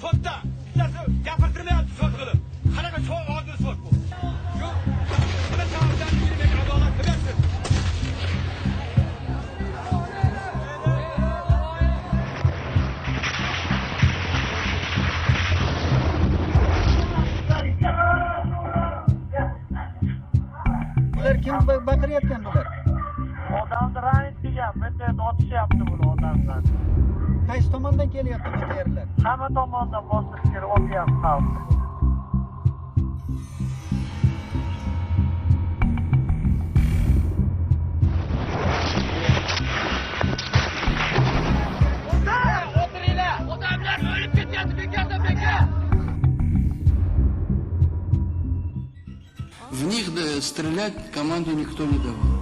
sotda. Bittasi gapirtirmayapti sot qilib. Qanaqa choy odil sot bu. Shu nima ta'bdan yurmak adolat qilyapsiz. Bular kim baqirayotgan bular? Odamni ranit degan, bitta otishyapti buni odamlar. Qaysi tomondan kelyapti bu terlar? Hamma tomondan bosib kirib o'tyapti xalq. O'tiringlar. Odamlar o'lib ketyapti bekatda beka. В них стрелять команду никто не давал.